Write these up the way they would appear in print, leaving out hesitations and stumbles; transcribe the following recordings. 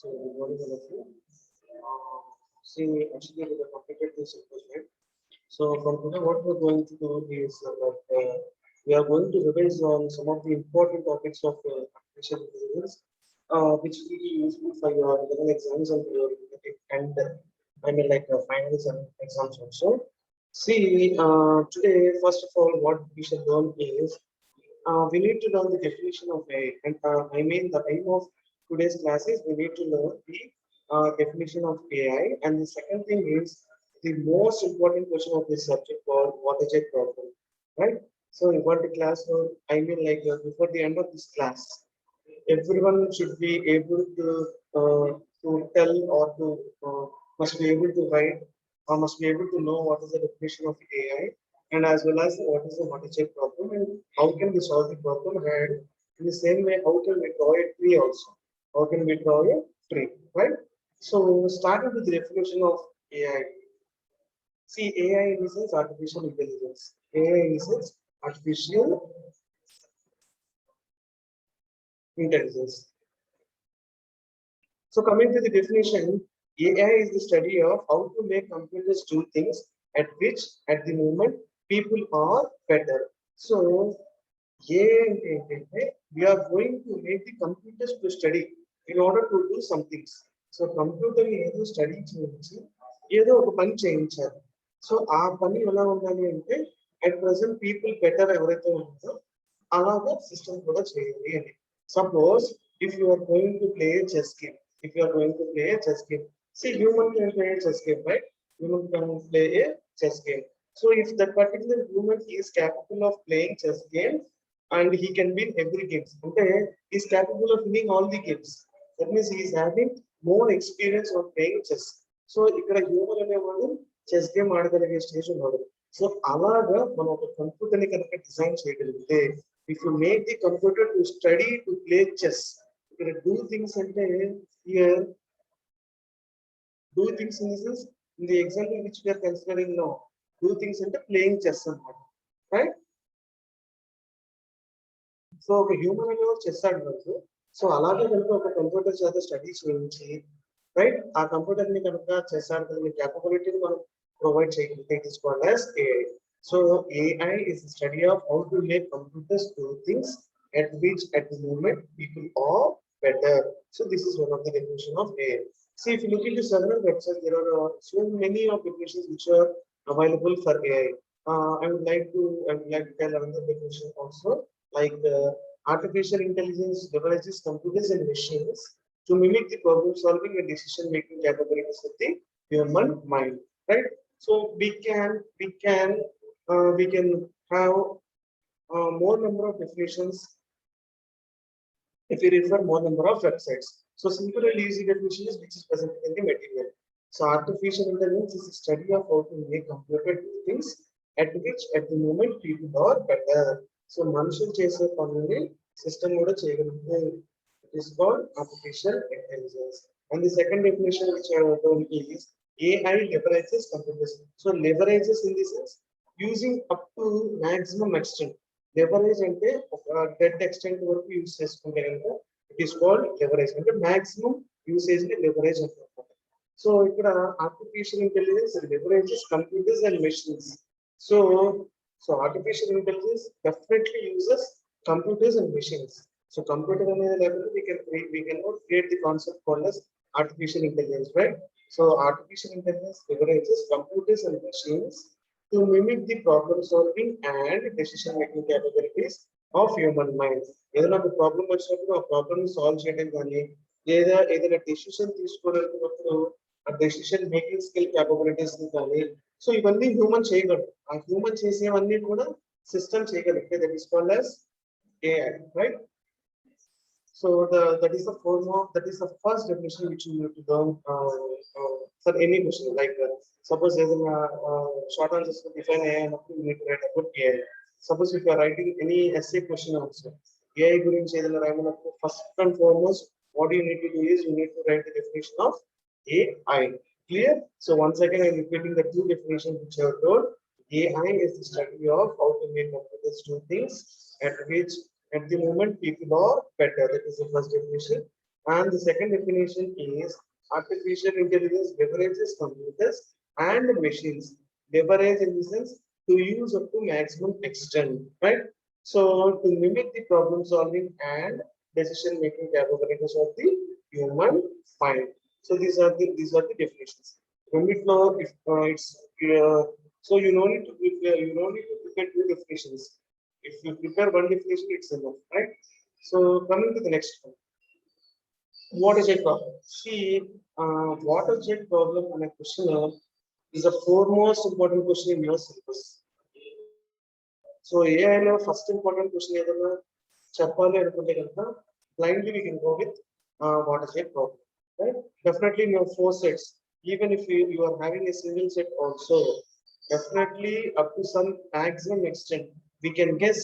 So what is all of you? See, actually, we have completed this equation. So from today, what we're going to do is we are going to revise on some of the important topics of artificial intelligence, which will be useful for your level exams and your and I mean like finals and exams also. See, today, first of all, what we should learn is we need to learn the definition of AI. And I mean, the aim of today's class is we need to learn the definition of AI. And the second thing is the most important question of this subject called water jet problem, right? So, in what the class, I mean, like before the end of this class, everyone should be able to tell or to must be able to write or must be able to know what is the definition of AI and as well as what is the water check problem and how can we solve the problem and in the same way how can we draw a tree also how can we draw a tree, right? So starting with the definition of AI. See, AI in essence artificial intelligence. AI in essence artificial intelligence. So coming to the definition, AI is the study of how to make computers do things at which at the moment people are better. So AI, we are going to make the computers to study in order to do some things. So computer ఏదో study చేయించి ఏదో ఒక పని చేయించారు. So ఆ పని ఎలా ఉండాలి అంటే at present people better ఎవరైతే ఉన్నారో అలాగా సిస్టమ్ కూడా చేయాలి అని. Suppose if you are going to play a chess game, if you are going to play a chess game, see human can play a chess game, right? Human can play a chess game. So if that particular human is capable of playing chess game and he can win every game, okay, he is capable of winning all the games. That means he is having more experience of playing chess. So ఇక్కడ human అనేవాడు chess game ఆడగలిగే stage ఉన్నాడు. So అలాగా మనం ఒక computer ని కనుక design చేయగలిగితే if you make the computer to study to play chess, you can do things and here do things in this is in the example which we are considering now, do things and playing chess right? So ఒక human అనేవాడు chess ఆడవచ్చు. So అలాగే కనుక ఒక computer చేత study చేయించి right ఆ computer ని కనుక చెస్ ఆడగలిగే క్యాపబిలిటీని మనం ప్రొవైడ్ చేయగలిగితే it is called as AI. So AI is the study of how to make computers do things at which at the moment people are better. So this is one of the definition of AI. See, if you look into several websites, there are so many of definitions which are available for AI. I would like to tell another definition also, like artificial intelligence leverages computers and machines to mimic the problem solving and decision making capabilities of the human mind, right? So we can have more number of definitions if we refer more number of websites. So simple and easy definition is which is presented in the material. So artificial intelligence is the study of how to make computer do things at which at the moment people are better. So మనుషులు చేసే పనుల్ని system కూడా చేయగలిగితే it is called artificial intelligence. And the second definition which I have told is AI leverages computers. So leverages in the sense using up to maximum extent. Leverage అంటే ఒక dead extent వరకు use చేసుకుంటే కనుక it is called leverage అంటే maximum usage ని leverage అంటారు. So ఇక్కడ artificial intelligence leverages computers and machines. So so artificial intelligence definitely uses computers and machines. So computer అనేది లేకపోతే we cannot create the concept called as artificial intelligence, right? So artificial intelligence leverages computers and machines to mimic the problem solving and decision making capabilities of human mind. ఏదైనా ఒక problem వచ్చినప్పుడు ఆ problem solve చేయడం కానీ లేదా ఏదైనా decision తీసుకోవడానికి ఆ డెసిషన్ మేకింగ్ స్కిల్ క్యాపబిలిటీస్ కానీ సో ఇవన్నీ హ్యూమన్ చేయగలరు. ఆ హ్యూమన్ చేసేవన్నీ కూడా సిస్టమ్ చేయగలిగితే that is called as AI, right? So that is the that is the first definition which you need to learn for any question. Like suppose there is a short answers to define AI, and you need to write about AI. Suppose if you are writing any essay question also, AI gurinchi edaina rayamanappudu first and foremost what you need to do is you need to write the definition of AI. Clear? So once again I am repeating the two definitions which I have told. AI is the study of how to make computers do things at which at the moment people are better. That is the first definition. And the second definition is artificial intelligence leverages computers and machines. Leverage in the sense to use up to maximum extent, right? So to mimic the problem solving and decision making capabilities of the human mind. So these are the definitions. Remit law, if it's so you don't need to prepare, you don't need to prepare two definitions. If you prepare one definition, it's enough, right? So coming to the next one. Water jet problem. See, water jet problem on a questionnaire is the foremost important question in your syllabus. So AI లో first important question ఏదైనా చెప్పాలి అనుకుంటే కనుక blindly we can go with water jet problem. Right? Definitely no four sets. Even if you are having a single set also, definitely up to some maximum extent, we can guess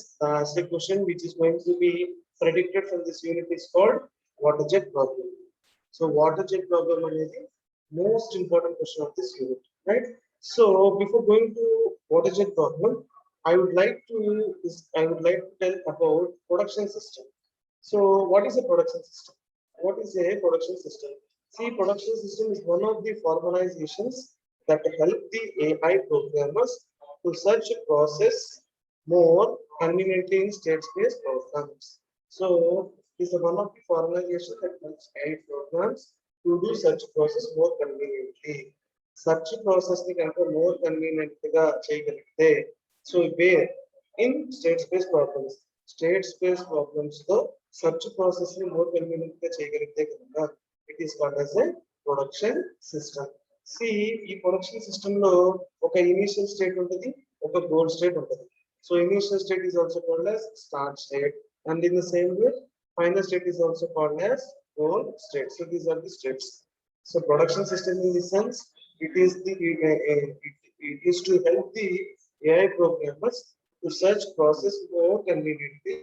the question which is going to be predicted from this unit is called water jet problem. So water jet problem is the most important question of this unit, right? So before going to water jet problem, I would like to tell about production system. So what is a production system? What is a production system? See, production system is one of the formalizations that help the AI programmers to search a process more conveniently in state space programs. So this is one of the formalizations that helps AI programs to do such process more conveniently. Such process ni kanaka more convenient ga cheyagalite. So where in state space problems, తో search process ని more convenient గా చేయగలిగితే కనుక it is called as a production system. See, ఈ production system లో ఒక initial state ఉంటుంది, ఒక goal state ఉంటుంది. So initial state is also called as start state, and in the same way, final state is also called as goal state. So these are the states. So production system in the sense, it is to help the AI programmers to search process more conveniently.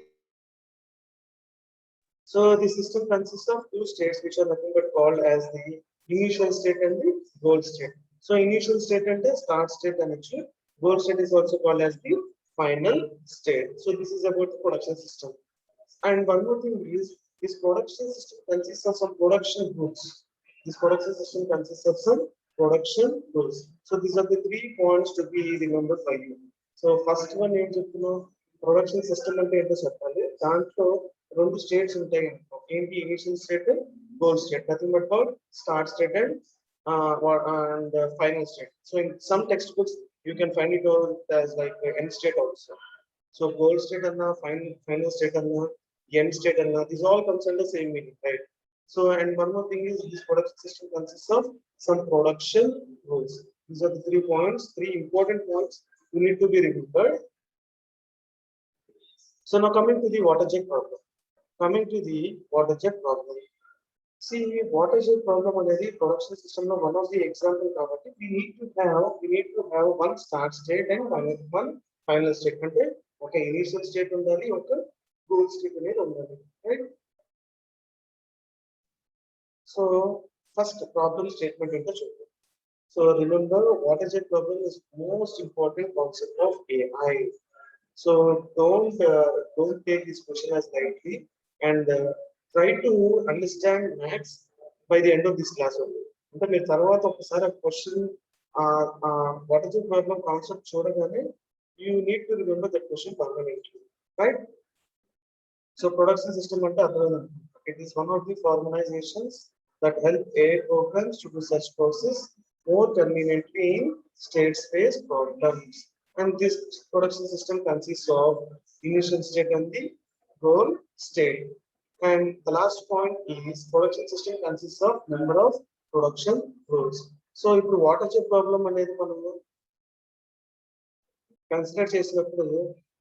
So the system consists of two states which are nothing but called as the initial state and the goal state. So initial state and the start state and actually goal state is also called as the final state. So this is about the production system. And one more thing is this production system consists of some production rules. This production system consists of some production rules. So these are the 3 points to be remembered by you. So first one ఏం చెప్తున్నాం, production system అంటే ఏంటో చెప్పాలి. దాంట్లో రెండు states ఉంటాయి. ఏంటి, initial state, goal state, nothing but for start state and final state. So in some textbooks you can find it all as like end state also. So goal state and final state and end state and these all comes under same meaning, right? So and one more thing is this production system consists of some production rules. These are the 3 points, 3 important points you need to be remembered. So now coming to the water jet problem. See, water jet problem అనేది production system లో one of the example కాబట్టి we need to have one start state and one final state. అంటే ఒక initial state ఉండాలి, ఒక goal state అనేది ఉండాలి, right? So first problem statement ఏంటో చూద్దాం. So remember, water jet problem is most important concept of AI. So don't take this question as lightly and try to understand maths by the end of this class only. అంటే మీరు తర్వాత ఒకసారి question what is the problem concept చూడగానే you need to remember that question permanently, right? So production system అంటే అర్థమైంది. It is one of the formalisations that help AI programs to do such process more conveniently in state space problems. And this production system consists of initial state and the goal state. And the last point is production system consists of number of production rules. So if the water jet problem అనేది మనము consider చేసినప్పుడు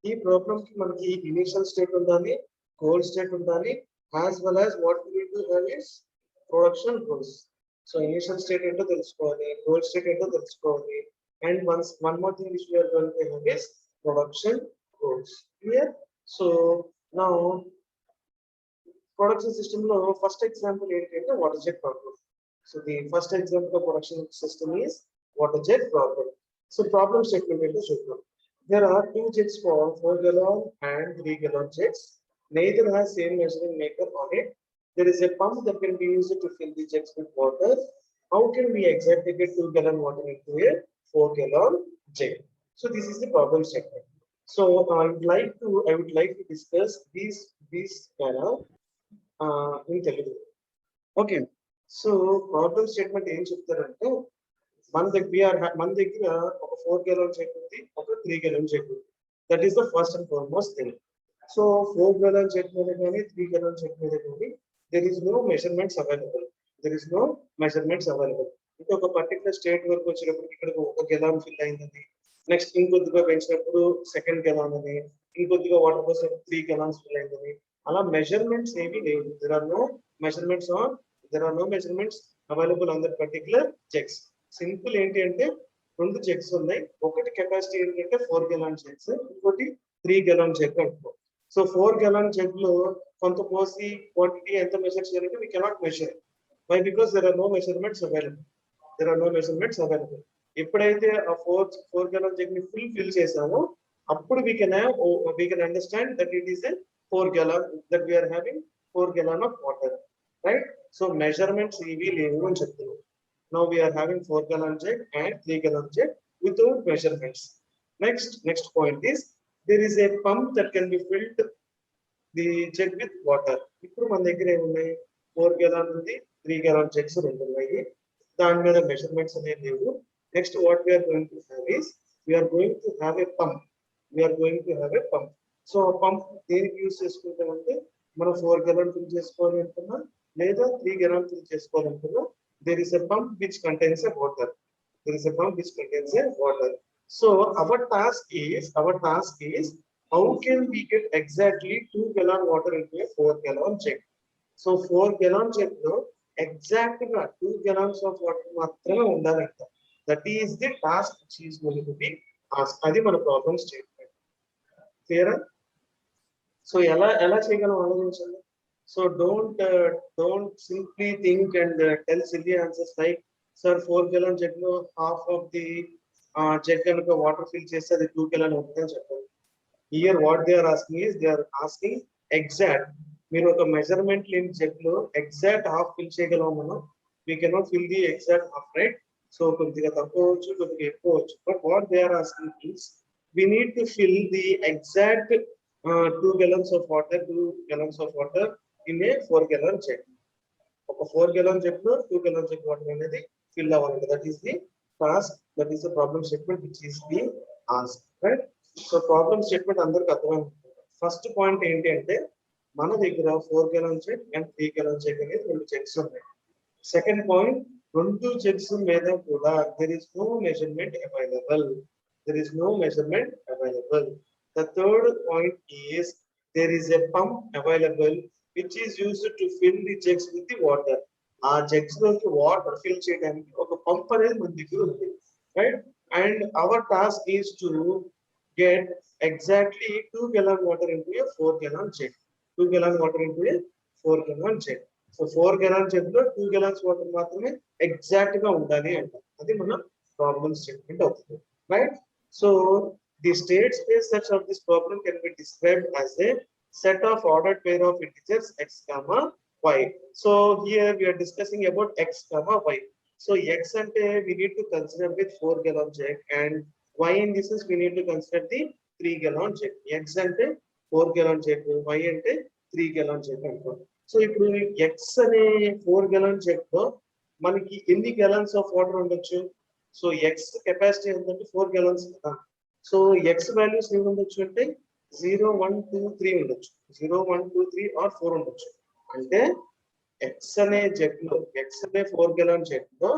ఈ problem కి మనకి initial state ఉండాలి, goal state ఉండాలి, as well as what we need to have is production rules. So initial state ఏంటో తెలుసుకోవాలి, goal state ఏంటో తెలుసుకోవాలి, and one more thing which we are going to have is production rules. Clear? So now production system లో first example ఏంటంటే water jet problem. So the first example of production system is water jet problem. So problem statement ఏంటో చూద్దాం. There are 2 jets for 4 gallon and 3 gallon jets. Neither has same measuring maker on it. there is a pump that can be used to fill the jugs with water. How can we exactly get 2 gallon water into a 4 gallon jug? So this is the problem statement. So I would like to discuss these in Telugu. Okay. So problem statement ఏం చెప్తారంటే మన దగ్గర ఒక 4 gallon jug ఉంది, ఒక 3 gallon jug ఉంది. That is the first and foremost thing. So 4 gallon jug మీద కానీ 3 gallon చెక్ మీద కానీ there is no measurements available. There is no measurements available. అంటే ఒక పర్టికులర్ స్టేట్ వరకు వచ్చినప్పుడు ఇక్కడ 1 gallon ఫిల్ అయింది, నెక్స్ట్ ఇంకొద్దిగా పెంచినప్పుడు 2nd gallon అని, ఇంకొద్దిగా వాటర్ కోసం 3 gallons ఫిల్ అయింది. అలా మెజర్మెంట్స్ ఏవి లేవు. There are no measurements available on that particular jugs. Simple ఏంటి అంటే 2 జగ్స్ ఉన్నాయి. ఒకటి కెపాసిటీ ఏంటంటే 4 gallon జగ్స్, ఇంకోటి 3 gallon జగ్ అనుకో. సో 4 gallon జగ్ లో కొంత పోసి క్వాంటిటీ ఎంత మెజర్ చేయాలంటే we cannot measure. Why? Because there are no measurements available. ఎప్పుడైతే ఆ 4 gallon జగ్ ని ఫిల్ చేసామో అప్పుడు we can understand that it is a 4 gallon, that we are having 4 gallon of water, right? So measurements ఇవి లేవు అని చెప్తున్నాం. Now we are having 4 gallon jug and 3 gallon jug without measurements. Next point is there is a pump that can be filled the jug with water. ఇప్పుడు మన దగ్గర ఏమున్నాయి, 4 gallon ఉంది, 3 gallon jugs రెండు ఉన్నాయి. దాని మీద మెజర్మెంట్స్ అనేవి లేవు. Next what we are going to have is we are going to have a pump. So ఆ పంప్ దేనికి యూజ్ చేసుకుంటామంటే మనం 4 gallon ఫిల్ చేసుకోవాలి అనుకున్నా లేదా 3 gallon ఫిల్ చేసుకోవాలనుకున్నా there is a pump which contains a water. So our task is how can we get exactly 2 gallon water into a 4 gallon jug? So 4 gallon jug lo exactly 2 gallons of water మాత్రమే ఉండాలంట. That is the task which is going to be asked. అది మన problem statement. క్లియరా? So ఎలా చేయగలం ఆలోచించండి. So don't simply think and tell silly answers like, sir 4 gallon jug lo half of the jug kanuka water fill cheste adi 2 gallon avutadi cheppandi. Here what they are asking exact. మీరు ఒక measurement లేని jug లో exact half fill చేయగలం మనం. we cannot fill the exact half, right? So కొద్దిగా తక్కువ అవ్వచ్చు, కొద్దిగా ఎక్కువ అవ్వచ్చు. But what they are asking is we need to fill the exact 2 gallons of water in a 4 gallon jug. ఒక 4 gallon jug లో 2 gallon jug వాటర్ అనేది fill అవ్వాలంటే that is the task, that is the problem statement which is being asked, right? So problem statement అందరికి అర్థమైంది. First point ఏంటి అంటే మన దగ్గర 4 gallon jug and 3 gallon jug అనేది రెండు జగ్స్ ఉన్నాయి. సెకండ్ పాయింట్, రెండు జగ్స్ మీద కూడా there is no measurement available. The third point is there is a pump available which is used to fill the jugs with the water. ఆ jugs లోకి water fill చేయడానికి ఒక pump అనేది మన దగ్గర ఉంది, right? And hour task is to get exactly 2 gallon water into a 4 gallon jug. So 4 gallon jug లో 2 gallons water మాత్రమే ఎగ్జాక్ట్ గా ఉండాలి అంట. అది మన ప్రాబ్లమ్ స్టేట్మెంట్ అవుతుంది, right? So the state space sets of this problem can be described as a set of ordered pair of integers x comma y. So here we are discussing about x comma y. So x ante we need to consider with 4 gallon jug and y in this is we need to consider the 3 gallon jug. X ante 4 gallon jug, y ante 3 gallon jug anko. So ఇప్పుడు x అనే 4 gallon jug లో మనకి ఎన్ని gallons of water ఉండొచ్చు? So x capacity ఏంటంటే 4 gallons. So x values ఏమి ఉండొచ్చు అంటే 0, 1, 2, 3 ఉండొచ్చు. 0, 1, 2, 3 ఆర్ 4 ఉండొచ్చు. అంటే x అనే 4 gallon జగ్ లో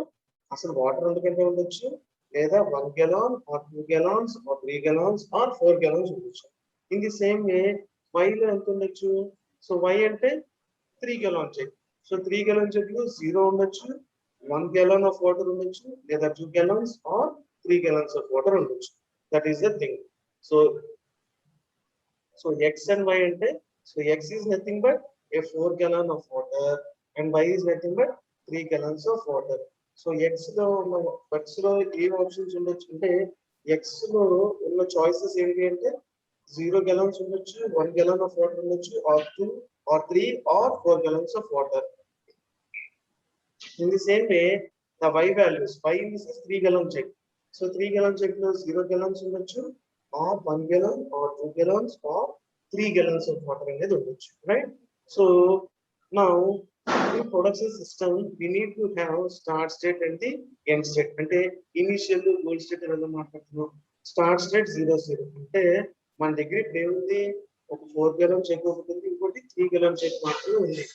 అసలు వాటర్ ఎందుకంటే ఉండొచ్చు, లేదా 1 gallon or 2 gallons or 3 gallons or 4 gallons ఉండొచ్చు. In the same way y లో ఎంత ఉండొచ్చు? సో y అంటే 3 gallon jug. So 3 gallon jug లో 0 ఉండొచ్చు, 1 gallon ఆఫ్ వాటర్ ఉండొచ్చు, లేదా 2 gallons or 3 gallons of water ఉండొచ్చు. That is the thing. So x and y ante, so x is nothing but a 4 gallon of water and y is nothing but 3 gallons of water. So x lo A options ఉండొచ్చు అంటే x లో ఉన్న choices ఏంటి అంటే 0 gallons ఉండొచ్చు, 1 gallon of water ఉండొచ్చు, or 2 or 3 or 4 gallons of water. In the same way, the y values, y is 3 gallon jug. So 3 gallon jug లో 0 gallons ఉండొచ్చు, or 1 gallon or 2 gallons or 3 gallons of water అనేది ఉండొచ్చు, right? So now in production system we need to have start state and the end state. అంటే initial goal state ఎలా మాట్లాడుతున్నాం, start state 0 0 అంటే మన దగ్గర ఇప్పుడు ఏముంది, ఒక 4 gallon జగ్ ఒకటి ఉంది, ఇంకోటి 3 gallon జగ్ మాత్రమే ఉంది.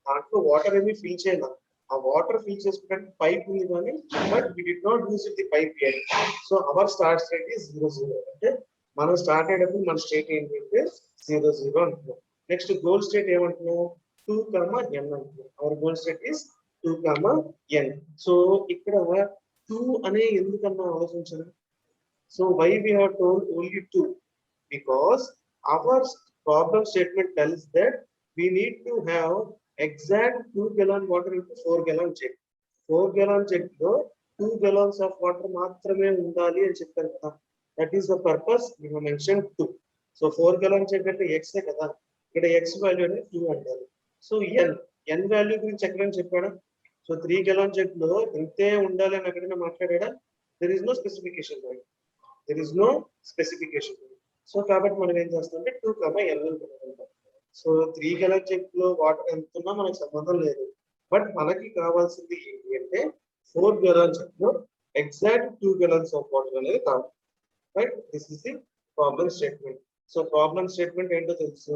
దాంట్లో వాటర్ ఏమి ఫిల్ చేయాలి, ఆ వాటర్ ఫిల్ చేసుకోవడానికి పైప్ ఉంది కానీ but we did not use the pipe yet. So our start state is 0 0 అంటే మనం స్టార్ట్ అయ్యేటప్పుడు మన స్టేట్ ఏంటంటే 0 0 అంటున్నాం. నెక్స్ట్ గోల్ స్టేట్ ఏమంటున్నాం, 2, n అంటున్నాం. Hour goal state is 2, n. So ఇక్కడ 2 అనే ఎందుకన్నా ఆలోచించాలి. So why we have told only 2, because our problem statement tells that we need to have exact 2 gallon water into 4 gallon jug. 4 gallon jug లో 2 gallons of water మాత్రమే ఉండాలి అని చెప్పారు కదా. That is the purpose we have mentioned 2. So 4 gallon jug అంటే x కదా, ఇక్కడ x value అనేది 2 అంటారు. సో n వాల్యూ గురించి ఎక్కడైనా చెప్పాడా? సో 3 gallon jug లో ఇంతే ఉండాలి అని ఎక్కడైనా మాట్లాడాడా? There is no specification, right? There is no specification. So కాబట్టి మనం ఏం చేస్తామంటే 2, n అని పెట్టుకుంటాం. సో 3 gallon jug లో వాటర్ ఎంత ఉన్నా మనకు సంబంధం లేదు, బట్ మనకి కావాల్సింది ఏంటి అంటే 4 gallon jug లో ఎగ్జాక్ట్ 2 gallons ఆఫ్ వాటర్ అనేది కావాలి, right? This is the problem statement. So problem statement ఏంటో తెలుసు.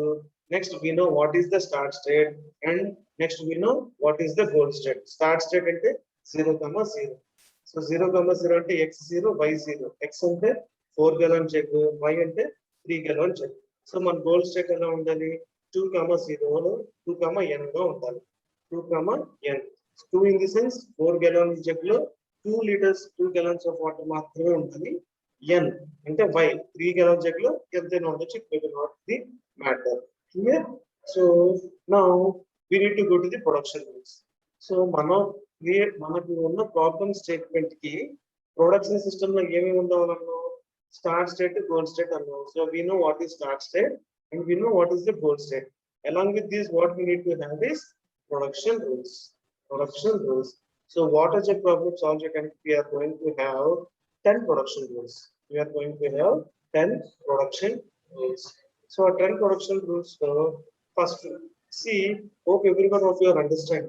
Next we know what is the start state and next we know what is the goal state. Start state అంటే 0, 0. So 0, 0 అంటే x0 y0. x అంటే 4 gallon jug, y అంటే 3 gallon jug. So మన goal state ఎలా ఉండాలి, 2, 0 లో 2, n గా ఉండాలి. 2, n. 2 in the sense 4 gallon jug లో 2 liters 2 gallons ఆఫ్ వాటర్ మాత్రమే ఉండాలి. n అంటే y 3 gallon jug లో ఎంతైనా ఉండొచ్చు, it may not the matter. Clear? So now we need to go to the production rules. So మనకు ఉన్న problem statement కి ప్రొడక్షన్ సిస్టమ్ లో ఏమేమి ఉండాలన్నాం, స్టార్ట్ స్టేట్, గోల్ స్టేట్ అన్నాం. So we know what is start state and we know what is the goal state. Along with this, what we need to have is production rules. Production rules. So water jet problem solved, we are going to have 10 production rules. We are going to have 10 production rules. So 10 production rules. First, see, hope everyone of you understand.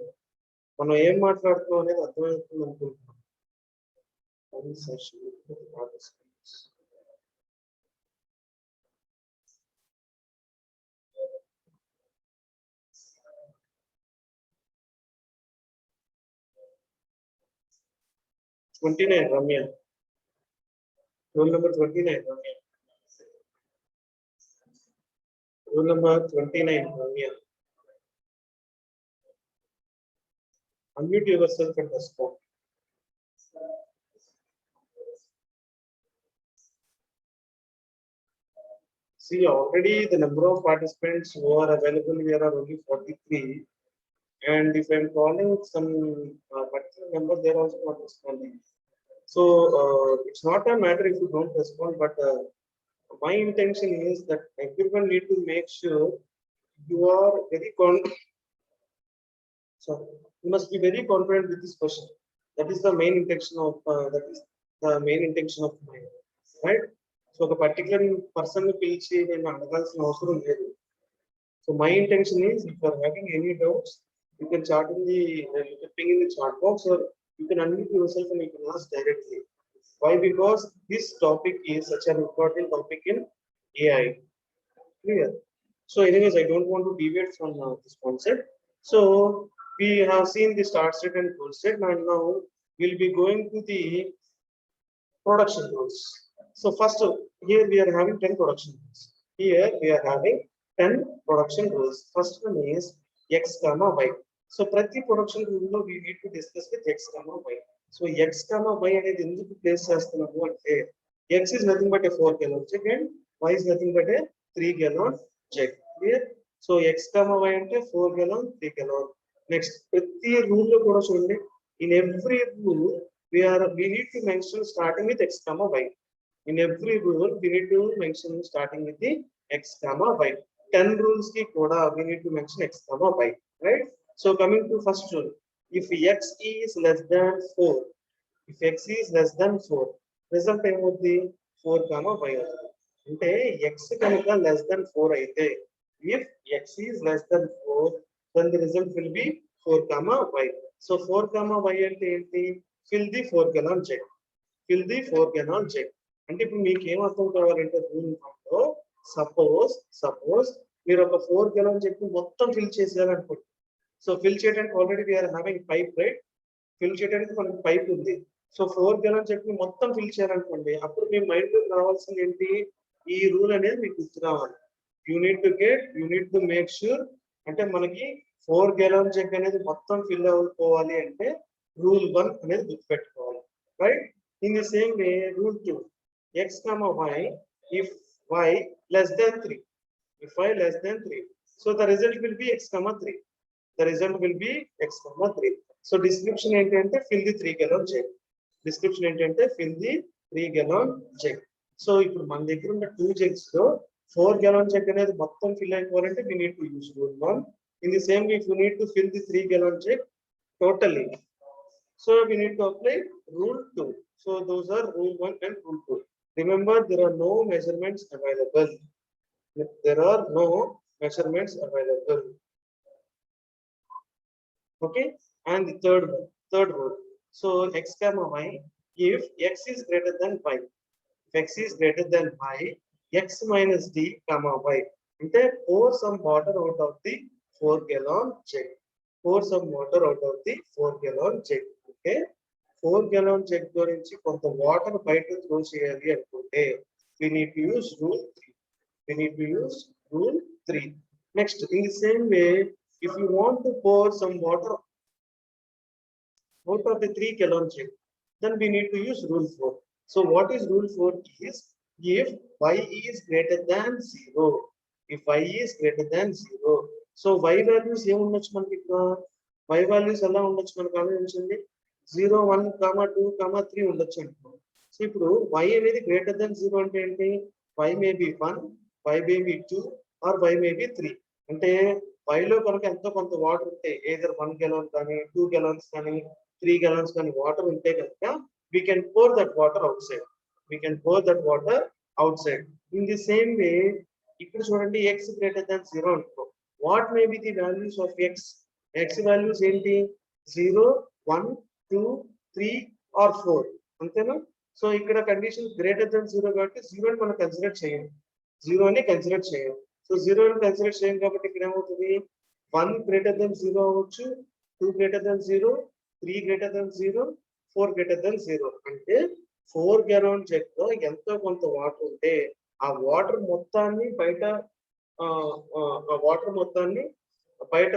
మనం ఏం మాట్లాడుతున్నాం అనేది అర్థమవుతుంది అనుకుంటున్నాం. 29, Ramya. Rule number 29, Ramya. Rule number 29, Ramya. Unmute yourself and respond. See, already the number of participants who are available here are only 43. And if I'm calling some particular number, they're also not responding. So it's not a matter if you don't respond, but my intention is that everyone need to make sure you are very you must be very confident with this question. That is the main intention of mine, right? So the particular person పిలిచి నేను అడగాల్సిన అవసరం లేదు. So my intention is, if you are having any doubts, you can chat in the ping in the chat box, or you can unmute yourself and you can ask directly. Why? Because this topic is such an important topic in AI. Clear? So anyways, I don't want to deviate from this concept. So we have seen the start state and goal state, and now we'll be going to the production rules. So first, here we are having 10 production rules. Here we are having 10 production rules. First one is x, y. So ప్రతి production rule లో we need to discuss with x, y. So x, y అనేది ఎందుకు place చేస్తున్నాము అంటే, x is nothing but a 4 gallon jug and y is nothing but a 3 gallon jug. Clear? So x, y అంటే 4 gallon, 3 gallon. Next, ప్రతి rule లో కూడా చూడండి, in every rule we need to mention starting with x, y. In every rule we need to mention starting with the x, y. 10 rules ki kuda we need to mention x comma y, right? So coming to first rule, if x is less than 4, if x is less than 4, result ఏమవుతుంది 4 comma y అవుతుంది. అంటే x కనుక less than 4 అయితే, if x is less than 4, then the result will be 4 comma y. So 4 comma y అంటే ఏంటి? Fill the 4 gallon jug. Fill the 4 gallon jug. అంటే ఇప్పుడు మీకు ఏం అర్థం కావాలంటే రూల్ లో సపోజ్ మీరు ఒక 4 gallon jug మొత్తం ఫిల్ చేసేయాలనుకోండి. సో ఫిల్ చేయడానికి already we are having pipe, right? Fill చేయడానికి మనకి పైప్ ఉంది. సో 4 gallon jug మొత్తం ఫిల్ చేయాలనుకోండి, అప్పుడు మీ మైండ్ లో రావాల్సింది ఏంటి? ఈ రూల్ అనేది మీకు గుర్తు రావాలి. You need to make sure, అంటే మనకి 4 gallon jug అనేది మొత్తం ఫిల్ అయిపోవాలి అంటే రూల్ 1 అనేది గుర్తుపెట్టుకోవాలి, right? In the same way rule 2, x comma y, if y less than 3, if y less than 3, so the result will be x comma 3. The result will be x comma 3. So description ఏంటంటే fill the 3 gallon jug. Description ఏంటంటే fill the 3 gallon jug. So ఇప్పుడు మన దగ్గర ఉన్న 2 jugs లో 4 gallon jug అనేది మొత్తం fill అయిపోవాలంటే we need to use rule 1. In the same way, if you need to fill the 3 gallon jug totally, so we need to apply rule 2. So those are rule 1 and rule 2. Remember, there are no measurements available. There are no measurements available. Okay, and the third rule. So x comma y, if x is greater than y, if x is greater than y, x minus d comma y. అంటే pour some water out of the 4 gallon jug. Pour some water out of the 4 gallon jug. Okay, 4 gallon jug గురించి కొంత water బయట throw చేయాలి అనుకుంటే we need to use rule 3. We need to use rule 3. Next, in the same way, if you want to pour some water out of the 3 gallon jug, then we need to use rule 4. So what is rule 4 is, if y is greater than 0, if y is greater than 0, so y values ఏం ఉండొచ్చు మనకి ఇక్కడ? y values ఎలా ఉండొచ్చు మనకు ఆలోచించండి. 0, 1, 2, 3 ఉండొచ్చు అనుకోండి. సో ఇప్పుడు y అనేది గ్రేటర్ దెన్ 0 అంటే ఏంటి? y may be 1, y may be 2, or y may be 3. అంటే y లో కనుక ఎంతో కొంత వాటర్ ఉంటే, either 1 gallon కానీ 2 gallons కానీ 3 gallons కానీ వాటర్ ఉంటే కనుక we can pour that water outside. We can pour that water outside. In the same way, ఇక్కడ చూడండి x greater than 0 అనుకో. What may be the values of x? X values ఏంటి? 0, 1, 2, 3 or 4. అంతేనా? So ఇక్కడ condition greater than 0 కాబట్టి 0 ని మనం consider చేయం. 0 ని కన్సిడర్ చేయం. సో 0 ని కన్సిడర్ చేయం కాబట్టి ఇక్కడ ఏమవుతుంది? 1 గ్రేటర్ దెన్ 0 అవ్వచ్చు, 2 greater than 0, 3 greater than 0, 4 greater than 0. అంటే 4 gallon jug లో ఎంతో కొంత వాటర్ ఉంటే ఆ వాటర్ మొత్తాన్ని బయట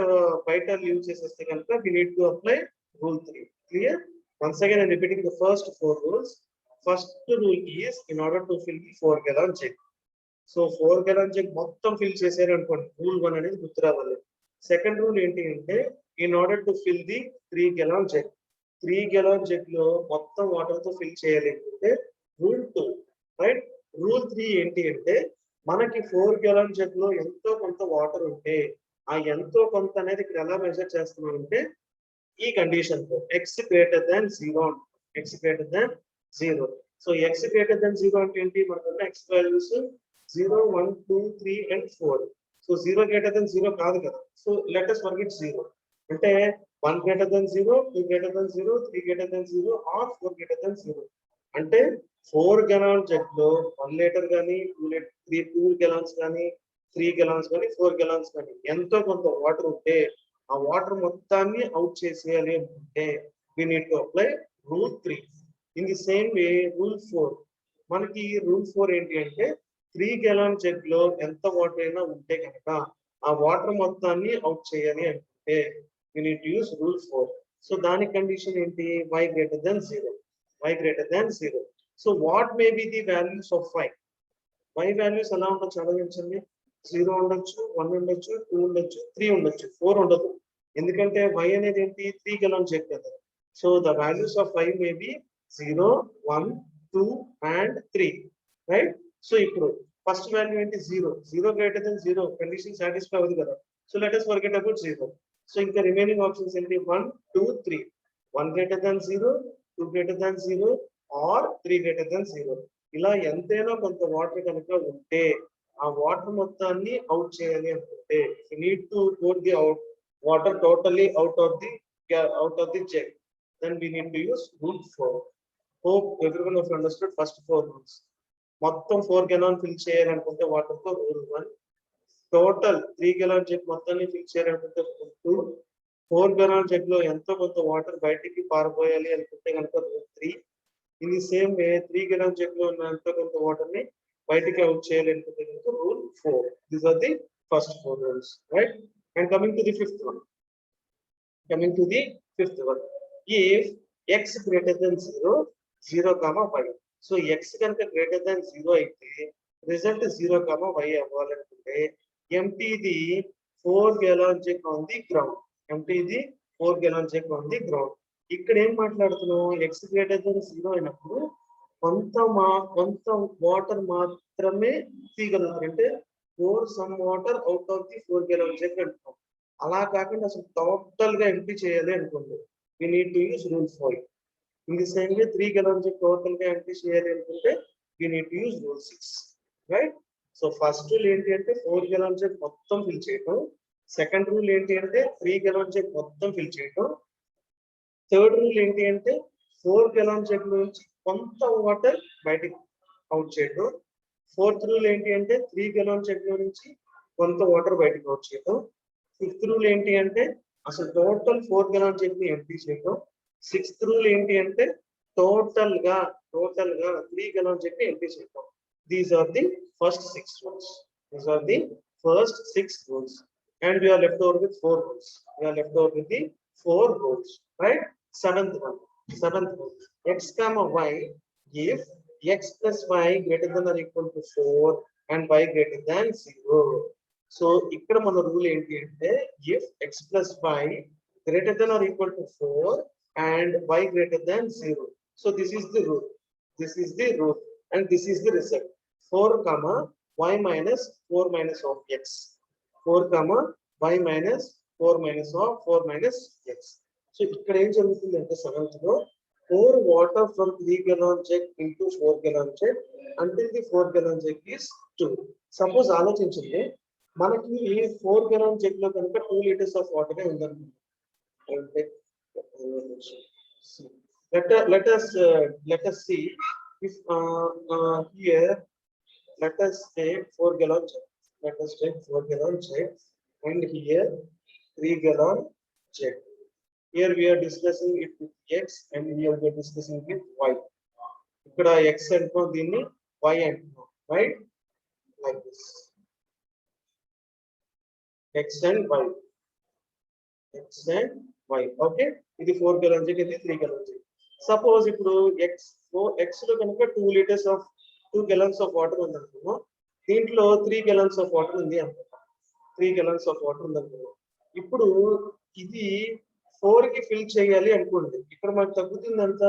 బయట లీవ్ చేసేస్తే కనుక we need to apply rule 3. Clear? Once again, I'm repeating the first 4 rules. First rule is, in order to fill the 4 gallon jug. So 4 gallon jug మొత్తం ఫిల్ చేశారు అనుకోండి, రూల్ 1 అనేది గుర్తు రావాలి. సెకండ్ రూల్ ఏంటి అంటే, in order to fill the 3 gallon jug, 3 gallon jug లో మొత్తం వాటర్ తో ఫిల్ చేయాలి అంటే రూల్ 2, రైట్? రూల్ 3 ఏంటి అంటే, మనకి 4 gallon jug లో ఎంతో కొంత వాటర్ ఉంటే ఆ ఎంతో కొంత అనేది ఇక్కడ ఎలా మెజర్ చేస్తున్నామంటే ఈ కండిషన్ తో x greater than 0, x greater than 0. So x greater than 0 అంటే ఏంటి? మనకున్న x values 0, 1, 2, 3 and 4. So 0 greater than 0 కాదు కదా. So let us forget 0. అంటే 1 greater than 0, 2 greater than 0, 3 greater than 0 or 4 greater than 0. అంటే 4 gallon jug లో 1 litre కానీ 2 gallons కానీ 3 gallons కానీ 4 gallons కానీ ఎంతో కొంత వాటర్ ఉంటే ఆ వాటర్ మొత్తాన్ని అవుట్ చేసేయాలి అంటే we need to apply rule 3. In the same way, rule 4, మనకి రూల్ 4 ఏంటి అంటే 3 gallon jug లో ఎంత వాటర్ అయినా ఉంటే కనుక ఆ వాటర్ మొత్తాన్ని అవుట్ చేయాలి అంటే we need to use rule 4. So దాని కండిషన్ ఏంటి? y greater than 0, y greater than 0. So what may be the values of y? Y values ఎలా ఉండొచ్చు ఆలోచించండి. 0 ఉండొచ్చు, 1 ఉండొచ్చు, 2 ఉండొచ్చు, 3 ఉండొచ్చు, 4 ఉండదు. ఎందుకంటే y అనేది ఏంటి? 3 gallon jug కదా. So the values of y may be 0, 1, 2 and 3, right? So ఇప్పుడు first value ఏంటి 0, 0 greater than 0 condition satisfy అవ్వదు కదా. So let us forget about 0. So ఇంకా remaining options ఏంటి 1, 2, 3. 1 greater than 0, 2 greater than 0 or 3 greater than 0. ఇలా ఎంతైనా కొంత water కనుక ఉంటే ఆ వాటర్ మొత్తాన్ని అవుట్ చేయాలి అనుకుంటే you need to pour the water totally out of the jug, then we need to use rule 4. Hope everyone has understood first 4 rules. మొత్తం 4 gallon fill చేయాలనుకుంటే వాటర్ తో రూల్ 1, టోటల్ 3 gallon జగ్ మొత్తాన్ని fill చేయాలనుకుంటే rule 2, 4 gallon jug లో ఎంతో కొంత water బయటికి పారబోయాలి అనుకుంటే కనుక rule 3. In the same way 3 gallon jug లో ఉన్న ఎంతో కొంత వాటర్ ని బయటికి అవుట్ చేయాలి అనుకుంటే కనుక rule 4. These are the first 4 rules, right? And coming to the fifth one. If x greater than 0, 0, y. So x కనుక గ్రేటర్ దాన్ 0 అయితే రిజల్ట్ 0, y అవ్వాలనుకుంటే empty the 4 gallon jug on the ground. Empty the 4 gallon jug on the ground. ఇక్కడ ఏం మాట్లాడుతున్నాం, x greater than 0 అయినప్పుడు కొంత water మాత్రమే తీయగలుగుతారు, అంటే pour some water out of the 4 gallon jug అంటాం. అలా కాకుండా అసలు టోటల్ గా ఎంపీ చేయాలి అనుకోండి, we need to use rule 5. In the same way 3 gallon jug total గా ఎంపీ చేయాలి అనుకుంటే we need to use rule 6, right? So first rule ఏంటి అంటే 4 gallon jug మొత్తం ఫిల్ చేయటం. సెకండ్ రూల్ ఏంటి అంటే 3 gallon jug మొత్తం ఫిల్ చేయటం. థర్డ్ రూల్ ఏంటి అంటే 4 gallon jug నుంచి కొంత వాటర్ బయటికి అవుట్ చేయటం. ఫోర్త్ రూల్ ఏంటి అంటే 3 gallon jug నుంచి కొంత వాటర్ బయటికి అవుట్ చేయటం. ఫిఫ్త్ రూల్ ఏంటి అంటే అసలు టోటల్ 4 gallon jug ని ఎంపీ చేయటం. సిక్స్త్ రూల్ ఏంటి అంటే టోటల్ గా 3 gallon jug ని ఎంపీ చేయటం. These are the first 6 rules. And we are left over with 4 rules. Right? Seventh rule. X comma y, if x plus y greater than or equal to 4 and y greater than 0. So ఇక్కడ మన rule ఏంటి అంటే if x plus y greater than or equal to 4 and y greater than 0. So this is the rule. And this is the result. 4 comma y minus 4 minus of x. 4 comma y minus 4 minus of 4 minus x. So ఇక్కడ ఏం జరుగుతుంది అంటే 7th లో pour water from 3 gallon jug into 4 gallon jug until the 4 gallon jug is 2. Suppose ఆలోచించండి, మనకి 4 gallon jug లో కనుక 2 liters of water ఉందనుకోండి. Let us see if here let us take 4 gallon jug. And here 3 gallon jug. Here we are discussing it with x and here we are discussing with y. ఇక్కడ x అంటున్నాం, దీన్ని y అంటున్నాం, right? Like this. x and y. Okay, ఇది 4 gallon jug, ఇది 3 gallon jug. Suppose ఇప్పుడు x లో కనుక 2 liters of 2 gallons of water ఉంది అనుకున్నాం, దీంట్లో 3 gallons of water ఉంది అనుకున్నాం. ఇప్పుడు ఇది 4 కి ఫిల్ చేయాలి అనుకోండి, ఇక్కడ మనకు తగ్గుతుందంత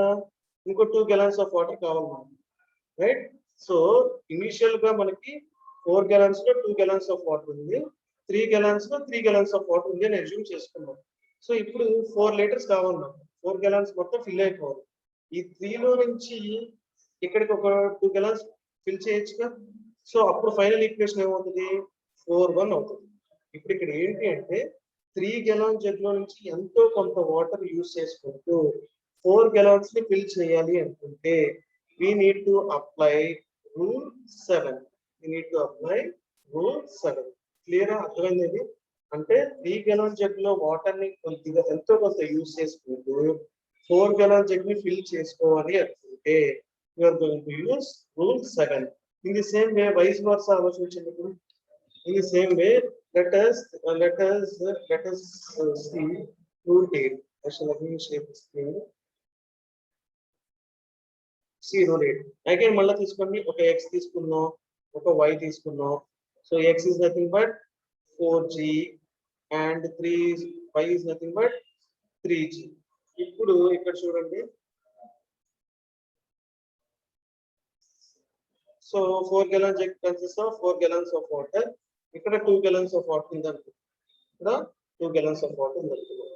ఇంకో 2 gallons of water కావాలి మనకి, రైట్? సో ఇనిషియల్ గా మనకి 4 gallons లో 2 gallons of water ఉంది, 3 gallons లో 3 gallons of water ఉంది అని అజ్యూమ్ చేసుకున్నాం. సో ఇప్పుడు 4 liters కావాలి మనకు, 4 gallons మొత్తం ఫిల్ అయిపోవాలి. ఈ 3 లో నుంచి ఇక్కడికి ఒక 2 gallons ఫిల్ చేయొచ్చుగా. సో అప్పుడు ఫైనల్ ఈక్వేషన్ ఏమవుతుంది, 4-1 అవుతుంది. ఇప్పుడు ఇక్కడ ఏంటి అంటే 3 gallon jug లో నుంచి ఎంతో కొంత వాటర్ యూజ్ చేసుకుంటూ 4 gallons ని ఫిల్ చేయాలి అనుకుంటే we need to apply rule 7. Clear అర్థమైంది? అంటే 3 gallon jug లో వాటర్ ని కొద్దిగా ఎంతో కొంత యూజ్ చేసుకుంటూ 4 gallon jug ని ఫిల్ చేసుకోవాలి అనుకుంటే you are going to use rule 7. In the same way vice versa ఆలోచించండి. ఇప్పుడు in the same way let us see rule 8. Let me shape the screen. See rule 8 again. మళ్ళీ తీసుకోండి, ఒక x తీసుకున్నాం, ఒక y తీసుకున్నాం. So x is nothing but 4g and 3y is nothing but 3g. ఇప్పుడు ఇక్కడ చూడండి, so 4 gallon jug consists of 4 gallons of water. ఇక్కడ 2 gallons of water ఉంది అనుకో, ఇక్కడ 2 gallons of water ఉంది అనుకో,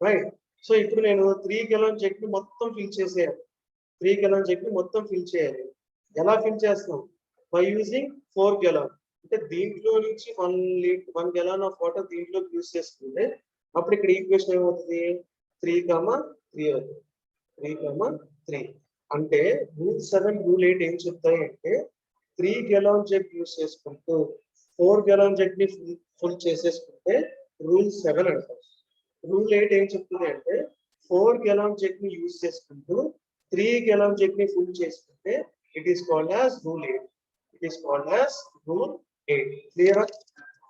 రైట్. సో ఇప్పుడు నేను 3 gallon jug ని మొత్తం ఫిల్ చేసేయాలి. 3 gallon jug ని మొత్తం ఫిల్ చేయాలి. ఎలా ఫిల్ చేస్తాం? By using 4 gallon. అంటే దీంట్లో నుంచి 1 gallon ఆఫ్ వాటర్ దీంట్లోకి యూజ్ చేసుకుంటే అప్పుడు ఇక్కడ ఈక్వేషన్ ఏమవుతుంది? 3, 3 అవుతుంది. 3, 3 అంటే రూల్ 7 రూల్ 8 ఏం చెప్తాయి అంటే 3 gallon jug యూజ్ చేసుకుంటూ 4 gallon jug ని ఫుల్ చేసేసుకుంటే రూల్ 7 అంటారు. రూల్ 8 ఏం చెప్తుంది అంటే 4 gallon jug ని యూజ్ చేసుకుంటూ 3 gallon jug ని ఫుల్ చేసుకుంటే it is called as rule 8. It is called as rule 8. Clear?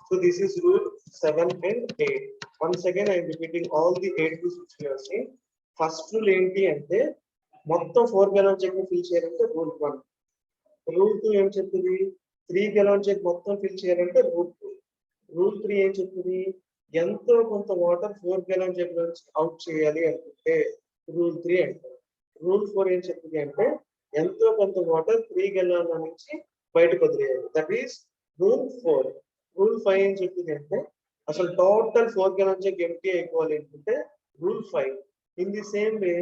So this is rule 7 and 8. Once again I am repeating all the 8 rules which we have seen. First rule ఏంటి అంటే మొత్తం 4 gallon jug ని fill చేయాలంటే rule 1. Rule 2 ఏం చెప్తుంది? 3 gallon jug మొత్తం fill చేయాలంటే rule 2. Rule 3 ఏం చెప్తుంది? ఎంతో కొంత వాటర్ 4 gallon jug నుంచి అవుట్ చేయాలి అనుకుంటే రూల్ 3 అంటారు. రూల్ 4 ఏం చెప్తుంది అంటే ఎంతో కొంత వాటర్ 3 gallon నుంచి బయటకు వదిలేయాలి. That is rule 4. రూల్ 5 ఏం చెప్తుంది అంటే అసలు టోటల్ 4 gallon jug ఎంటీ అయిపోవాలి అనుకుంటే rule 5. In the same way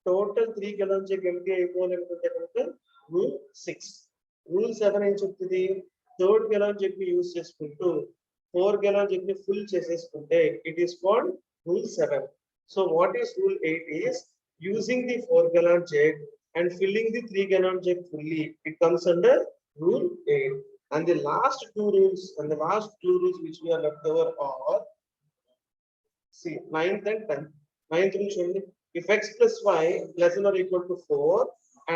total 3 gallon jug empty అయిపోవాలి అనుకుంటే కనుక రూల్ 6. రూల్ 7 ఏం చెప్తుంది? థర్డ్ gallon jug ని యూజ్ చేసుకుంటూ 4 gallon jug ని ఫుల్ చేసేసుకుంటే it is called rule 7. So what is rule 8 is using the 4 gallon jug and filling the 3 gallon jug fully. It comes under rule 8. And the last two rules which we are left over are, see, 9th and 10th. 9th rule showing if x plus y less than or equal to 4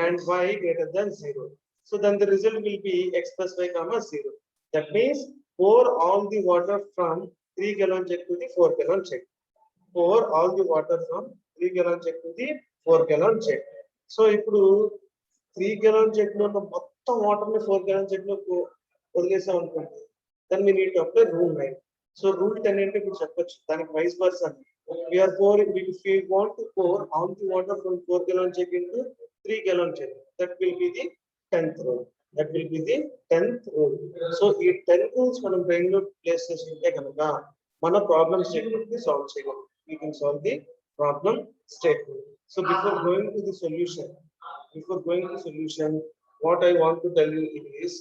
and y greater than 0. So then the result will be x plus y comma 0. That means pour all the water from 3 gallon jug to the 4 gallon jug. Pour all the water from 3 gallon jug to the 4 gallon jug. So ఇప్పుడు 3 gallon jug లో ఉన్న మొత్తం water ని 4 gallon jug లో వదిలేసాం అనుకోండి, then we need to apply rule 9. So rule 10 ఏంటి ఇప్పుడు చెప్పొచ్చు, దానికి vice versa. We are pouring, if we want to pour all the water from 4 gallon jug into 3 gallon jug, that will be the 10th rule. That will be the 10th rule. So ఈ 10 rules మనం brain లో place చేసుకుంటే కనుక మన problem statement ని solve చేయగలం. We can solve the problem statement. So before going to the solution, what I want to tell you is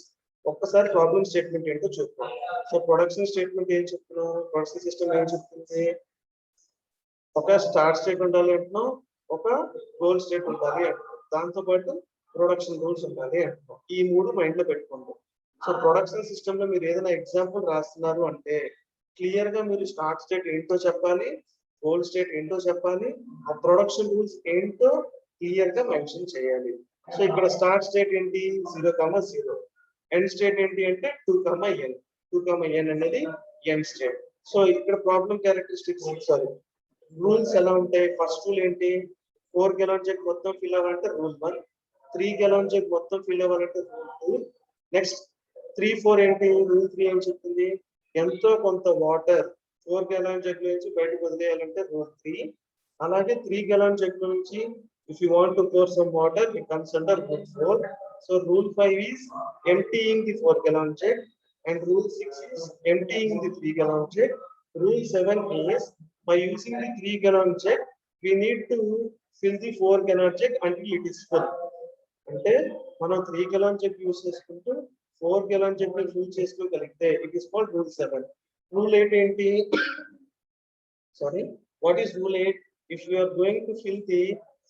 ఒక్కసారి problem statement ఏంటో చూద్దాం. సో ప్రొడక్షన్ స్టేట్మెంట్ ఏం చెప్తున్నాం? ప్రొడక్షన్ సిస్టమ్ ఏం చెప్తుంది? ఒక స్టార్ట్ స్టేట్ ఉండాలి అంటున్నాం, ఒక గోల్ స్టేట్ ఉండాలి అంటున్నాం, దాంతో పాటు ప్రొడక్షన్ రూల్స్ ఉండాలి అంటున్నాం. ఈ మూడు మైండ్ లో పెట్టుకుంటాం. సో ప్రొడక్షన్ సిస్టమ్ లో మీరు ఏదైనా ఎగ్జాంపుల్ రాస్తున్నారు అంటే క్లియర్ గా మీరు స్టార్ట్ స్టేట్ ఏంటో చెప్పాలి, గోల్ స్టేట్ ఏంటో చెప్పాలి, ఆ ప్రొడక్షన్ రూల్స్ ఏంటో క్లియర్ గా మెన్షన్ చేయాలి. సో ఇక్కడ స్టార్ట్ స్టేట్ ఏంటి? 0, 0. ఎండ్ స్టేట్ ఏంటి అంటే 2, n. 2, n అనేది ఎండ్ స్టేట్. సో ఇక్కడ ప్రాబ్లం క్యారెక్టరిస్టిక్స్ సారీ రూల్స్ ఎలా ఉంటాయి? ఫస్ట్ రూల్ ఏంటి? 4 gallon jug మొత్తం ఫిల్ అవ్వాలంటే రూల్ 1. 3 gallon jug మొత్తం ఫిల్ అవ్వాలంటే రూల్ 2. నెక్స్ట్ 3, 4 ఏంటి? రూల్ 3 ఏం చెప్తుంది? ఎంతో కొంత వాటర్ 4 gallon jug నుంచి బయటకు వదిలేయాలంటే రూల్ 3. అలాగే 3 gallon jug నుంచి if you want to pour some water, it comes under rule 4. So rule 5 is emptying the 4 gallon jug and rule 6 is emptying the 3 gallon jug. Rule 7 is by using the 3 gallon jug, we need to fill the 4 gallon jug until it is full. అంటే మనం 3 gallon jug use చేసుకుంటూ 4 gallon jug ని fill చేసుకోగలిగితే it is called rule 7. Rule 8 ఏంటి? Sorry, what is rule 8? If you are going to fill the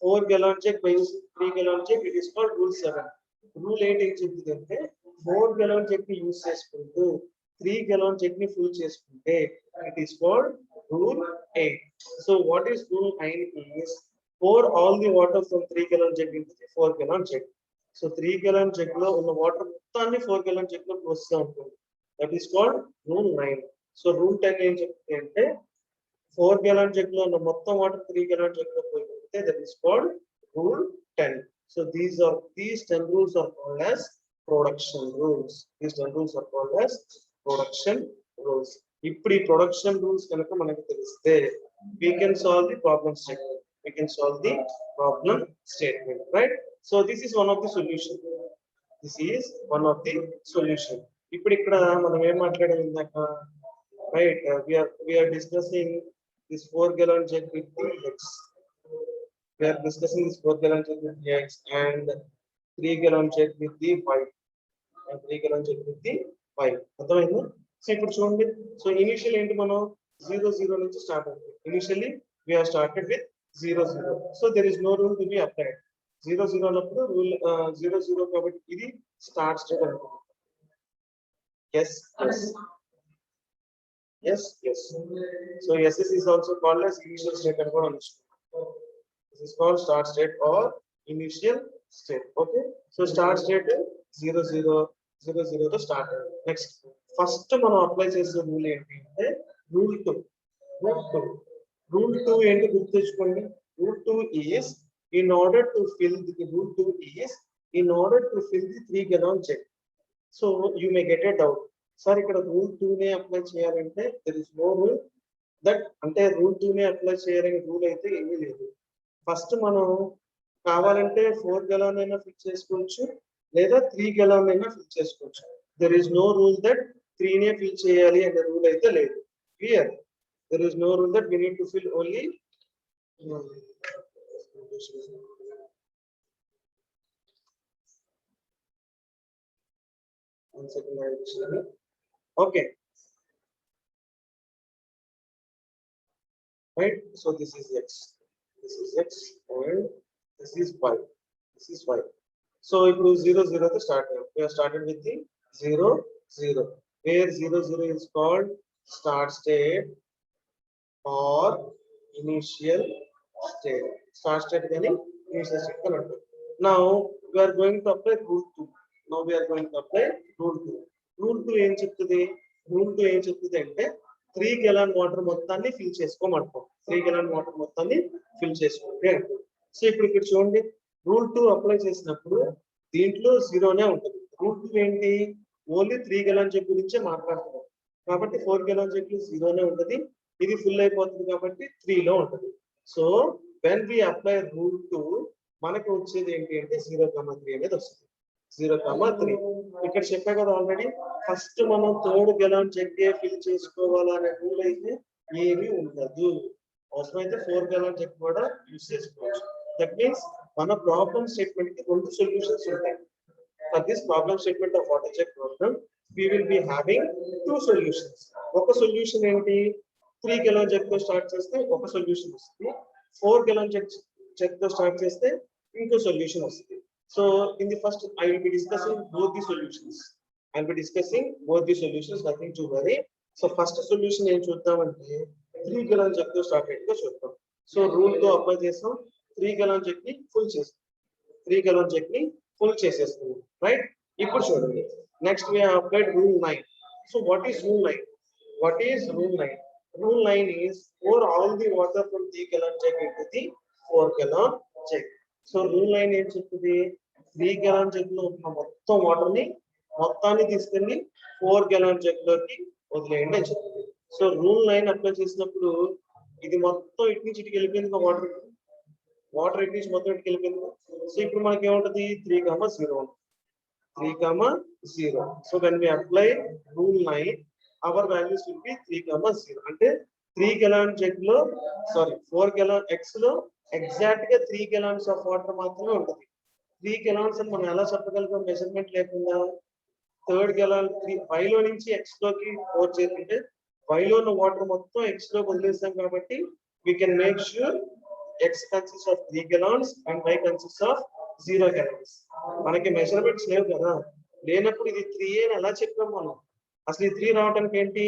4 gallon jug by using 3 gallon jug, it is called rule 7. Rule 8 ఏం చెప్తుంది అంటే 4 gallon jug ని use చేసుకుంటూ 3 gallon jug ని full చేసుకుంటే it is called rule 8. So what is rule 9 is pour all the water from 3 gallon jug into the 4 gallon jug. So 3 gallon jug లో ఉన్న water మొత్తాన్ని 4 gallon jug లో పోస్తూ ఉంటుంది. That is called rule 9. So rule 10 ఏం చెప్తుంది అంటే 4 gallon jug లో ఉన్న మొత్తం వాటర్ 3 gallon jug లో పోయి that is called rule 10. So these 10 rules are called as production rules. These 10 rules are called as production rules. ఇప్పుడు ఈ production rules కనుక మనకు తెలిస్తే we can solve the problem statement. We can solve the problem statement, right? So this is one of the solutions. This is one of the solution. ఇప్పుడు ఇక్కడ మనం ఏం మాట్లాడాం ఇందాక, right? We are discussing this 4 gallon jug with the X. We are discussing this 4 gallon jug with the X and 3 gallon jug with the Y. And 3 gallon jug with the Y. అర్థమైందా? So ఇప్పుడు చూడండి, so initial ఏంటి, మనం 0 నుంచి start అవుతుంది. Initially we have started with 0 so there is no rule to be applied. 0 అన్నప్పుడు rule 0 కాబట్టి ఇది స్టార్ట్ స్టేట్ అనుకుంటాం. yes yes yes yes so SS is also called as initial state అని కూడా అనొచ్చు. This is called start state or initial state. Okay, so start state 0 తో start అయ్యింది. Next first మనం అప్లై చేసే రూల్ ఏంటి అంటే రూల్ 2 ఏంటి గుర్తు తెచ్చుకోండి. Rule 2 is in order to fill the 3 gallon jug. So you may get a doubt, sir ఇక్కడ రూల్ 2 నే అప్లై చేయాలంటే there is no rule that, అంటే రూల్ 2 నే అప్లై చేయాలని రూల్ అయితే ఏమీ లేదు. ఫస్ట్ మనం కావాలంటే 4 gallon అయినా ఫిల్ చేసుకోవచ్చు లేదా 3 gallon అయినా ఫిల్ చేసుకోవచ్చు. there is no rule that 3 నే ఫిల్ చేయాలి అనే రూల్ అయితే లేదు. Clear? there is no rule that we need to fill only one second. Okay, right, so this is X and this is Y. So ఇప్పుడు 0 to start. We have started with the 0 where 0 is called start state or initial state. Start state కానీ initial state కానీ అంటారు. Now we are going to apply rule 2. Rule 2 ఏం చెప్తుంది? Rule 2 ఏం చెప్తుంది అంటే 3 gallon water మొత్తాన్ని ఫిల్ చేసుకోమంటాం. 3 gallon వాటర్ మొత్తాన్ని ఫిల్ చేసుకోండి అంటారు. సో ఇప్పుడు ఇక్కడ చూడండి, రూల్ 2 అప్లై చేసినప్పుడు దీంట్లో 0నే ఉంటుంది. రూల్ 2 ఏంటి? ఓన్లీ 3 gallon జగ్ గురించే మాట్లాడుతున్నాం కాబట్టి 4 gallon జగ్ 0నే ఉంటుంది. ఇది ఫుల్ అయిపోతుంది కాబట్టి 3లో ఉంటుంది. So when we apply rule 2 మనకి వచ్చేది ఏంటి అంటే 0,3 అనేది వస్తుంది. 0,3 ఇక్కడ చెప్పా కదా ఆల్రెడీ. ఫస్ట్ మనం 3 gallon జగ్ ఫిల్ చేసుకోవాలనే రూల్ అయితే ఏమీ ఉండదు. అవసరమైతే 4 gallon జగ్ కూడా యూజ్ చేసుకోవచ్చు. దట్ మీన్స్ మన ప్రాబ్లం స్టేట్మెంట్ కి 2 సొల్యూషన్స్ ఉంటాయి. For this problem statement of water jug problem we will be having 2 solutions. ఒక సొల్యూషన్ ఏంటి? 3 gallon జగ్ తో స్టార్ట్ చేస్తే ఒక సొల్యూషన్ వస్తుంది. 4 gallon జగ్ తో స్టార్ట్ చేస్తే ఇంకో సొల్యూషన్ వస్తుంది. So in the first I will be discussing both the solutions. Nothing to worry. So first solution ఏం చూద్దామంటే 3 gallon జగ్ తో స్టార్ట్ అయ్యేట్టుగా చూద్దాం. సో రూల్ తో అప్లై చేస్తాం. 3 gallon జగ్ ని ఫుల్ చేసేస్తున్నాం. రైట్? ఇప్పుడు చూడండి, next we have applied rule 9. So what is rule 9? Rule 9 is pour all the water from 3 gallon jug into the 4 gallon jug. So rule 9 ఏం చెప్తుంది? 3 gallon jug లో ఉన్న మొత్తం వాటర్ ని మొత్తాన్ని తీసుకెళ్ళి 4 gallon jug లోకి వదిలేయండి అని చెప్తుంది. సో రూల్ 9 అప్లై చేసినప్పుడు ఇది మొత్తం ఇటు నుంచి ఇటుకి వెళ్ళిపోయింది. వాటర్ ఇటు నుంచి మొత్తం ఇటుకి వెళ్ళిపోయింది. సో ఇప్పుడు మనకి ఏముంటది? 3,0. So when we apply rule 9, our values will be 3,0. అంటే 3 gallon jug లో 4 gallon X లో ఎగ్జాక్ట్ గా 3 gallons ఆఫ్ వాటర్ మాత్రమే ఉంటుంది. 3 gallons అని మనం ఎలా చెప్పగలుగుతాం మెజర్మెంట్ లేకుండా? 3rd gallon Y లో నుంచి X లోకి పోర్ చేస్తుంటే Y లో ఉన్న వాటర్ మొత్తం X లో వదిలేస్తాం కాబట్టి we can make sure X consists of 3 gallons and Y consists of 0 gallons. మనకి మెజర్మెంట్స్ లేవు కదా, లేనప్పుడు ఇది 3 అని ఎలా చెప్పాం మనం? అసలు ఈ 3 రావడానికి ఏంటి?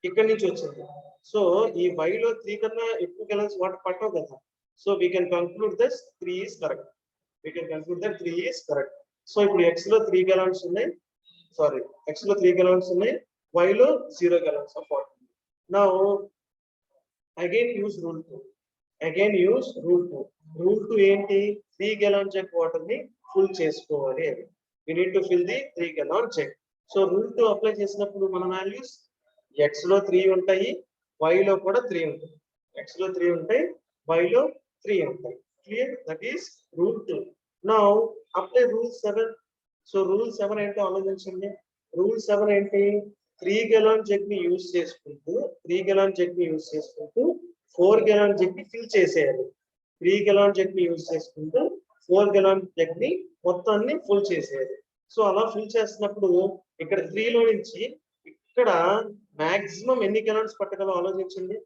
ఇక్కడ నుంచి వచ్చింది. సో ఈ Y లో 3 కన్నా ఎక్కువ gallons వాటర్ పట్టవు కదా. So we can conclude that 3 is correct. So ఇప్పుడు X లో 3 gallons ఉన్నాయి. Y లో 0 gallons of water. Now again use rule 2. Rule 2 ఏంటి? 3 gallon jug వాటర్ ని ఫుల్ చేసుకోవాలి. We need to fill the 3 gallon jug. So rule 2 apply చేసినప్పుడు మన values X లో 3 ఉంటాయి, Y లో కూడా 3 ఉంటాయి. X లో 3 ఉంటాయి, Y లో 3 ఉంటాయి. Clear? That is rule 2. Now apply rule 7. So rule 7 ఏంటో ఆలోచించండి. రూల్ 7 ఏంటి? 3 gallon జగ్ ని యూజ్ చేసుకుంటూ 4 gallon జగ్ ని ఫిల్ చేసేయాలి. 3 gallon జగ్ ని యూజ్ చేసుకుంటూ 4 gallon జగ్ ని మొత్తాన్ని ఫుల్ చేసేయాలి. సో అలా ఫిల్ చేస్తున్నప్పుడు ఇక్కడ 3 లో నుంచి ఇక్కడ మాక్సిమం ఎన్ని gallons పట్టగలం ఆలోచించండి.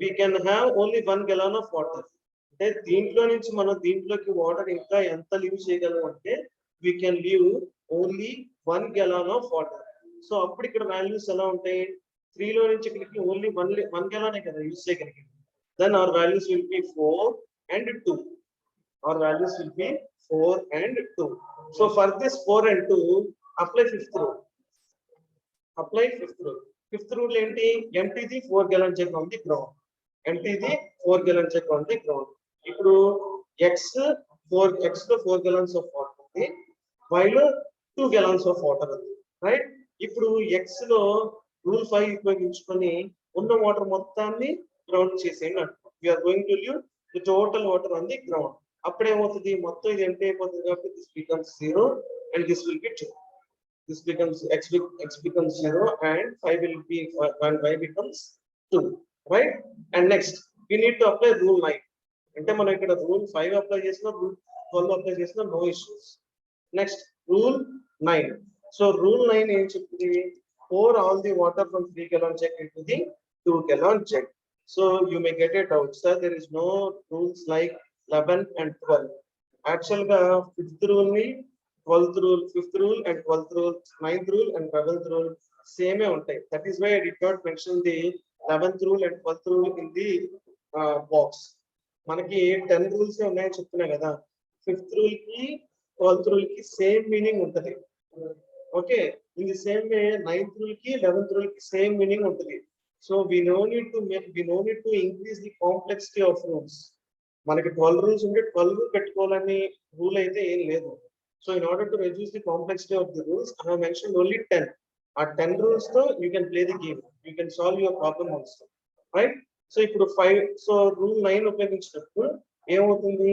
We can have only 1 gallon of water. అంటే దీంట్లో నుంచి మనం దీంట్లోకి వాటర్ ఇంకా ఎంత లీవ్ చేయగలం అంటే we can leave only 1 gallon of water. So అప్పుడు ఇక్కడ వాల్యూస్ ఎలా ఉంటాయి? 3 లో నుంచి ఇక్కడికి ఓన్లీ 1 gallon కదా యూజ్ చేయగలిగింది. Then our values will be 4 and 2. Our values will be 4 and 2. So for this 4 and 2, apply fifth rule. Apply fifth rule. Fifth rule ఏంటి? Empty the 4 gallon jug on the ground. Empty the 4 gallon jug on the ground. ఇప్పుడు x లో 4 gallons of water ఉంది, y లో 2 gallons of water ఉంది, right? ఇప్పుడు x లో rule 5 ఉపయోగించుకొని ఉన్న వాటర్ మొత్తాన్ని గ్రౌండ్ చేసేయండి అంటున్నాం. We are going to leave the total water on the ground. అప్పుడేమవుతుంది? మొత్తం ఇది ఎంత అయిపోతుంది కాబట్టి this becomes 0 and this will be 2. This becomes x becomes 0 and 5 will be and y becomes 2, right? And next we need to apply rule 9. అంటే మనం ఇక్కడ rule 5 apply చేసినా రూల్ 12 అప్లై చేసినా no issues. Next rule 9. So rule 9 ఏం చెప్తుంది? pour all the water from 3 gallon jug into the 2 gallon jug. So you may get a doubt, sir, there is no rules like 11 and 12. Actually the 5th rule ni 12th rule, 5th rule and 12th rule, 9th rule and 11th rule same ఉంటాయి. That is why I did not mention the 11th rule and 12th rule in the box. మనకి 10 rules ఉన్నాయని చెప్తున్నా కదా. 5th rule కి 12th rule కి same meaning ఉంటది. Okay, in the same way 9th rule కి 11th rule కి same meaning ఉంటది. So we no need to increase the complexity of rules. మనకి 12 rules ఉంటే 12 పెట్టుకోవాలని రూల్ అయితే ఏం లేదు. So in order to reduce the complexity of the rules, I have mentioned only 10. ఆ 10 rules తో you can play the game. You can solve your problem also, right? So ఇప్పుడు 5, so rule 9 ఉపయోగించినప్పుడు ఏమవుతుంది?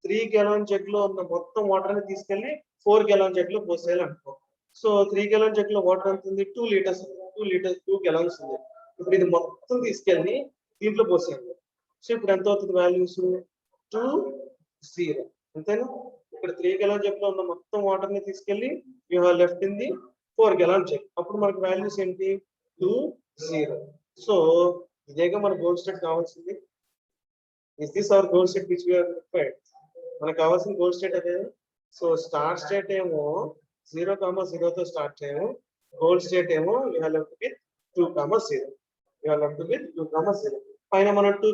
3 gallon jug లో ఉన్న మొత్తం water ని తీసుకెళ్లి 4 gallon జగ్ లో పోసేయాలి అనుకో. సో 3 gallon జగ్ లో వాటర్ ఎంత ఉంది? 2 gallons ఉంది. ఇప్పుడు ఇది మొత్తం తీసుకెళ్ళి దీంట్లో పోసేయండి. సో ఇప్పుడు ఎంత అవుతుంది వాల్యూస్? 2 0 అంతేనా? ఇక్కడ 3 gallon జగ్ లో ఉన్న మొత్తం వాటర్ ని తీసుకెళ్లి you have left in the 4 gallon jug. అప్పుడు మనకి వాల్యూస్ ఏంటి? 2 0. సో ఇదేగా మన గోల్ స్టేట్ కావాల్సింది. Is this our goal state which we are required? మనకు కావాల్సిన గోల్ స్టేట్ అదే. సో స్టార్ట్ స్టేట్ ఏమో 0, 0 తో స్టార్ట్ చేయము. గోల్ స్టేట్ ఏమో you have left with 2, 0. You have left with 2, 0. పైన మనం 2,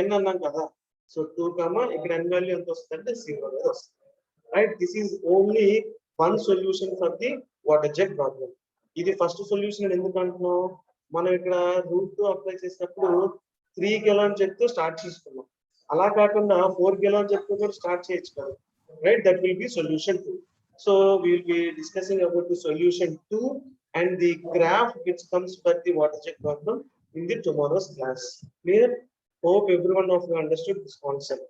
n అన్నాం కదా. సో 2, ఇక్కడ n వాల్యూ ఎంత వస్తుందంటే 0 అనేది వస్తుంది, right? This is only one solution for the water jug problem. ఇది ఫస్ట్ సొల్యూషన్ ఎందుకు అంటున్నాం? మనం ఇక్కడ రూల్ 2 అప్లై చేసినప్పుడు 3 gallon జగ్ తో స్టార్ట్ చేసుకున్నాం. అలా కాకుండా 4 gallon జగ్ తో కూడా స్టార్ట్ చేయొచ్చు కదా, right? That will be solution 2. So we will be discussing about the solution 2 and the graph which comes for the water jug problem in the tomorrow's class. Clear? Hope everyone of you understood this concept.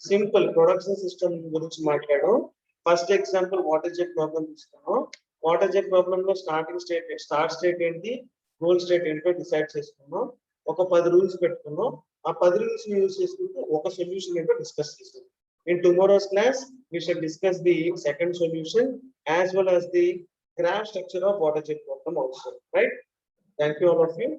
Simple production system గురించి మాట్లాడడం. First example water jug problem తీసుకున్నాం. Water jug problem లో start state ఏంటి, goal state ఏంటో decide చేసుకున్నాం. ఒక 10 rules పెట్టుకున్నాం. ఆ 10 రూల్స్ యూజ్ చేసుకుంటూ ఒక సొల్యూషన్ ఏంటో డిస్కస్ చేసాం. In tomorrow's class, we shall discuss the second solution as well as the graph structure of water jet problem also, right? Thank you all of you.